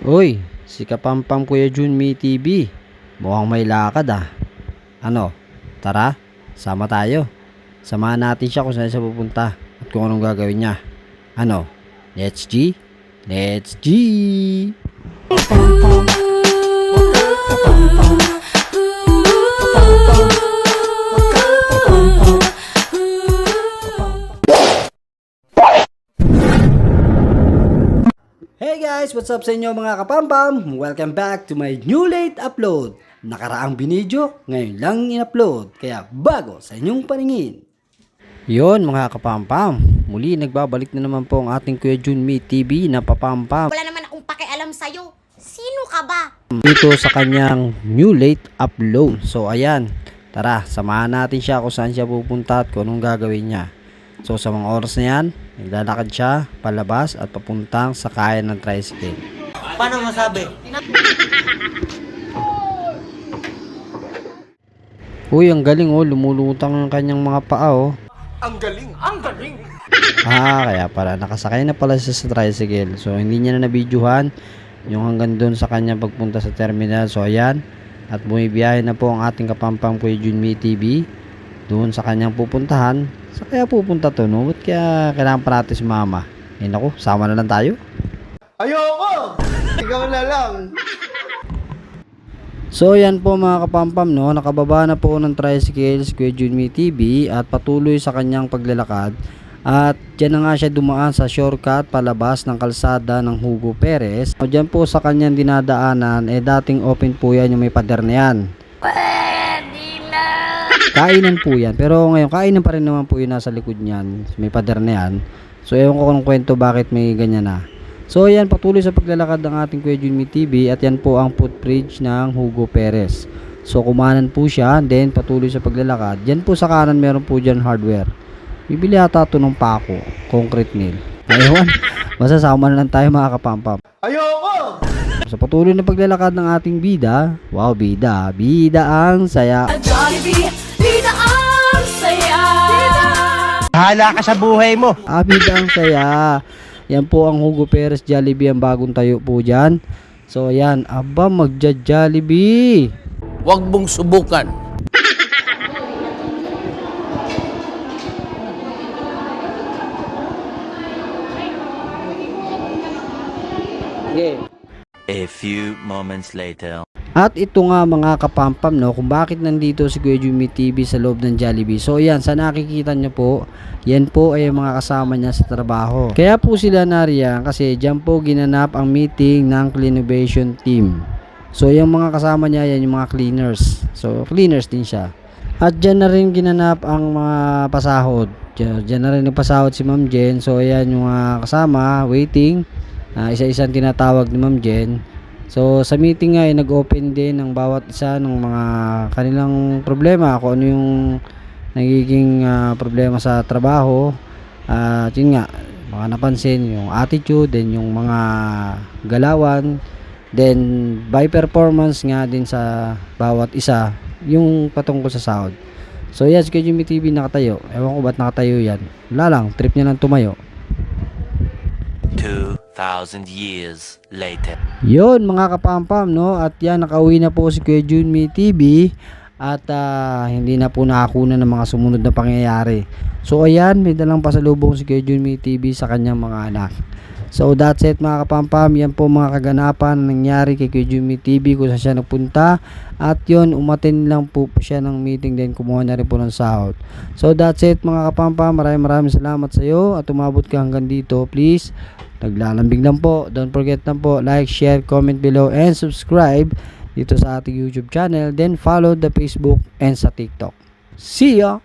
Uy, si Kapampam Kuya Junmi TV. Mukhang may lakad ah. Ano? Tara, sama tayo. Samahan natin siya kung saan siya pupunta at kung anong gagawin niya. Ano? Let's G? Let's G! Hey guys! What's up sa inyo mga kapampam? Welcome back to my new late upload. Nakaraang binidyo, ngayon lang in-upload. Kaya bago sa inyong paningin. Yon mga kapampam, muli nagbabalik na naman po ang ating Kuya Junmi TV na papampam. Wala naman akong pakialam sa'yo. Sino ka ba? Dito sa kanyang new late upload. So ayan, tara, samahan natin siya kung saan siya pupunta at kung anong gagawin niya. So sa mga oras na yan, naglalakad siya palabas at papuntang sakayan ng tricycle. Paano masabi? Uy, ang galing oh, lumulutang ang kanyang mga paa oh. Ang galing! Ang galing! Kaya pala, nakasakay na pala siya sa tricycle. So hindi niya na nabidyohan yung hanggang doon sa kanya pagpunta sa terminal. So ayan, at bumibiyahe na po ang ating kapampam Kuya Junmi TV doon sa kanyang pupuntahan. Sa kaya pupunta to, no? Ba't kaya kailangan pa natin si mama? Eh naku, sama na lang tayo. Ayoko! Ikaw na lang! So yan po mga kapampam, no? Nakababa na po ng tricycle si Kuya Junmi TV at patuloy sa kanyang paglalakad. At dyan na nga siya dumaan sa shortcut palabas ng kalsada ng Hugo Perez. O dyan po sa kanyang dinadaanan, dating open po yan yung may pader na yan. Kainan po yan. Pero ngayon, kainan pa rin naman po yun nasa likod niyan. May pader na yan. So ewan ko kung kwento bakit may ganyan na. So ayan, patuloy sa paglalakad ng ating Kuya Junmi TV. At yan po ang footbridge ng Hugo Perez. So kumanan po siya, then patuloy sa paglalakad. Yan po sa kanan meron po dyan hardware. Bibili ata ito ng pako, concrete nail. Ayun, masasama na lang tayo mga kapampam. Ayoko! Sa patuloy na paglalakad ng ating bida, wow bida, bida ang saya. Jollibee, bida ang saya! Hala ka sa buhay mo! Bida ang saya. Yan po ang Hugo Perez Jollibee, ang bagong tayo po dyan. So ayan, aba magja-Jollibee. Huwag mong subukan. Okay. A few moments later. At ito nga mga kapampam, no, kung bakit nandito si Kuya Junmi TV sa loob ng Jollibee. So yan, sa nakikita nyo po, yan po ay mga kasama niya sa trabaho. Kaya po sila nariyan kasi dyan po ginanap ang meeting ng Cleanovation team. So yung mga kasama niya, yan yung mga cleaners. So cleaners din siya. At dyan na rin ginanap ang mga pasahod. Dyan na rin nagpasahod si Ma'am Jen. So ayan yung mga kasama, waiting. Isa-isang tinatawag ni Ma'am Jen. So sa meeting nga ay nag-open din ng bawat isa ng mga kanilang problema, kung ano yung nagiging problema sa trabaho. At yun nga, mga napansin yung attitude, then yung mga galawan, then by performance nga din sa bawat isa yung patungkol sa sahod. So yes, kay Junmi TV nakatayo. Ewan ko ba't nakatayo yan. Wala lang, trip niya lang tumayo. 2,000 years later. Yun mga kapampam, no? At yan, nakauwi na po si Kuya Junmi TV. At hindi na po nakakunan ng mga sumunod na pangyayari. So ayan, may dalang pasalubong si Kuya Junmi TV sa kanyang mga anak. So that's it mga kapampam. Yan po mga kaganapan na nangyari kay Kuya Junmi TV kung saan siya nagpunta. At yun, umattend lang po siya ng meeting, then kumuha na rin po ng sahod. So that's it mga kapampam. Maraming salamat sa iyo at umabot ka hanggang dito. Please, naglalambing lang po. Don't forget lang po, like, share, comment below, and subscribe dito sa ating YouTube channel. Then follow the Facebook and sa TikTok. See ya!